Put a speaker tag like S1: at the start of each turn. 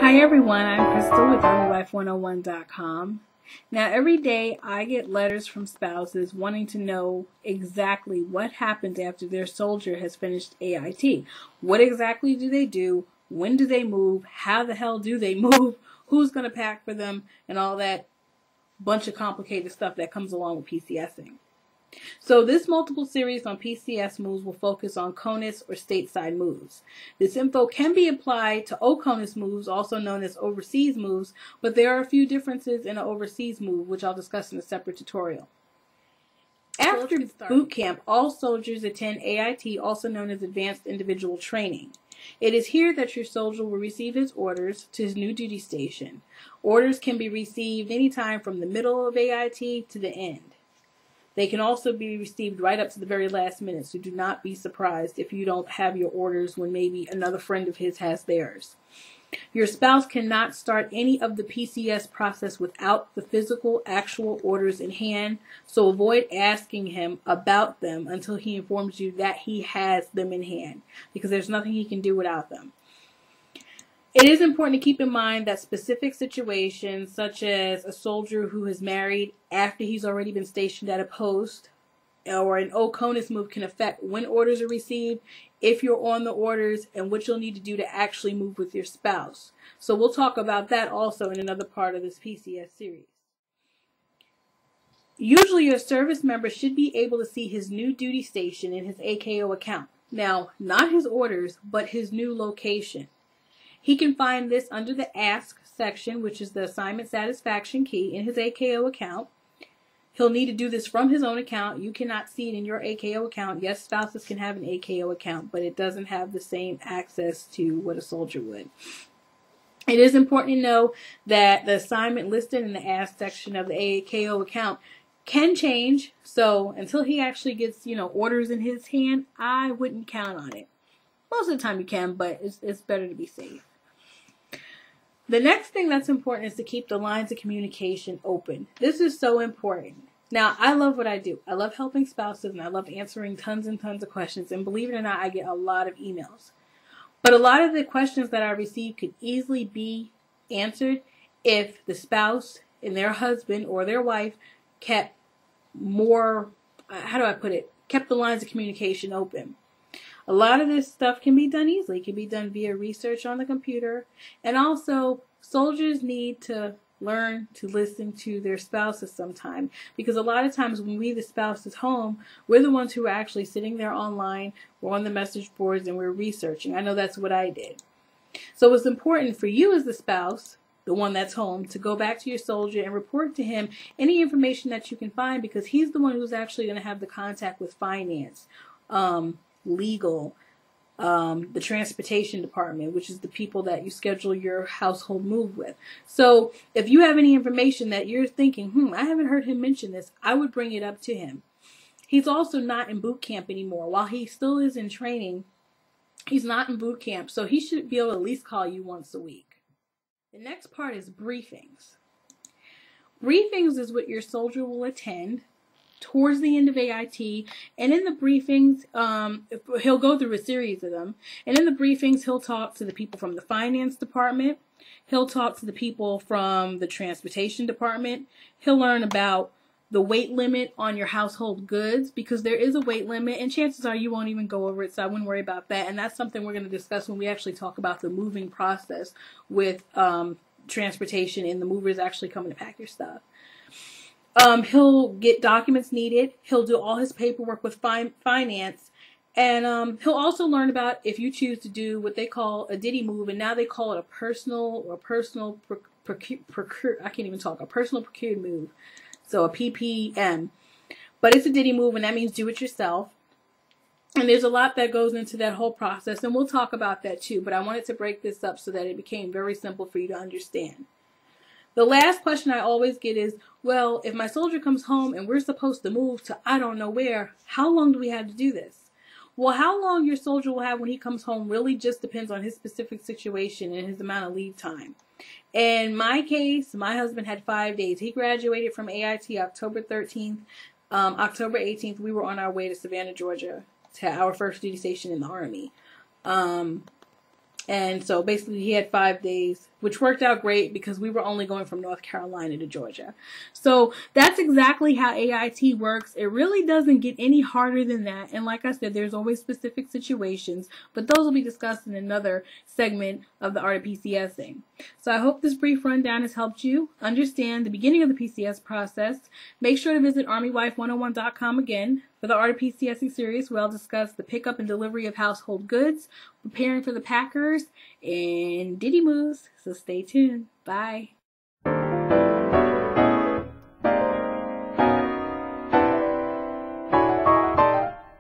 S1: Hi everyone, I'm Crystal with ArmyWife101.com. Now every day I get letters from spouses wanting to know exactly what happens after their soldier has finished AIT. What exactly do they do? When do they move? How the hell do they move? Who's going to pack for them? And all that bunch of complicated stuff that comes along with PCSing. So this multiple series on PCS moves will focus on CONUS or stateside moves. This info can be applied to OCONUS moves, also known as overseas moves, but there are a few differences in an overseas move, which I'll discuss in a separate tutorial. After boot camp, all soldiers attend AIT, also known as Advanced Individual Training. It is here that your soldier will receive his orders to his new duty station. Orders can be received anytime from the middle of AIT to the end. They can also be received right up to the very last minute, so do not be surprised if you don't have your orders when maybe another friend of his has theirs. Your spouse cannot start any of the PCS process without the physical, actual orders in hand, so avoid asking him about them until he informs you that he has them in hand, because there's nothing he can do without them. It is important to keep in mind that specific situations, such as a soldier who is married after he's already been stationed at a post, or an OCONUS move, can affect when orders are received, if you're on the orders, and what you'll need to do to actually move with your spouse. So we'll talk about that also in another part of this PCS series. Usually your service member should be able to see his new duty station in his AKO account. Now, not his orders, but his new location. He can find this under the Ask section, which is the assignment satisfaction key, in his AKO account. He'll need to do this from his own account. You cannot see it in your AKO account. Yes, spouses can have an AKO account, but it doesn't have the same access to what a soldier would. It is important to know that the assignment listed in the Ask section of the AKO account can change. So until he actually gets, orders in his hand, I wouldn't count on it. Most of the time you can, but it's better to be safe. The next thing that's important is to keep the lines of communication open. This is so important. Now, I love what I do. I love helping spouses, and I love answering tons and tons of questions. And believe it or not, I get a lot of emails. But a lot of the questions that I receive could easily be answered if the spouse and their husband or their wife kept kept the lines of communication open. A lot of this stuff can be done easily. It can be done via research on the computer. And also, soldiers need to learn to listen to their spouses sometime. Because a lot of times when we, the spouse, is home, we're the ones who are actually sitting there online, we're on the message boards, and we're researching. I know that's what I did. So it's important for you as the spouse, the one that's home, to go back to your soldier and report to him any information that you can find, because he's the one who's actually going to have the contact with finance, legal, the transportation department, which is the people that you schedule your household move with. So if you have any information that you're thinking, I haven't heard him mention this, I would bring it up to him. He's also not in boot camp anymore. While he still is in training, he's not in boot camp, so he should be able to at least call you once a week. The next part is briefings. Briefings is what your soldier will attend towards the end of AIT, and in the briefings, he'll go through a series of them, and in the briefings, he'll talk to the people from the finance department, he'll talk to the people from the transportation department, he'll learn about the weight limit on your household goods, because there is a weight limit, and chances are you won't even go over it, so I wouldn't worry about that, and that's something we're going to discuss when we actually talk about the moving process with transportation and the movers actually coming to pack your stuff. He'll get documents needed. He'll do all his paperwork with finance. And he'll also learn about if you choose to do what they call a DIDI move. And now they call it a personal procured move. So a PPM. But it's a DIDI move, and that means do it yourself. And there's a lot that goes into that whole process. And we'll talk about that too. But I wanted to break this up so that it became very simple for you to understand. The last question I always get is, well, if my soldier comes home and we're supposed to move to I don't know where, how long do we have to do this? Well, how long your soldier will have when he comes home really just depends on his specific situation and his amount of leave time. In my case, my husband had 5 days. He graduated from AIT October 13th. October 18th, we were on our way to Savannah, Georgia, to our first duty station in the Army. And so basically he had 5 days which worked out great because we were only going from North Carolina to Georgia. So that's exactly how AIT works. It really doesn't get any harder than that. And like I said, there's always specific situations, but those will be discussed in another segment of the Art of PCSing. So I hope this brief rundown has helped you understand the beginning of the PCS process. Make sure to visit ArmyWife101.com again for the Art of PCSing series, where I'll discuss the pickup and delivery of household goods, preparing for the packers, and ditty moves. So stay tuned. Bye.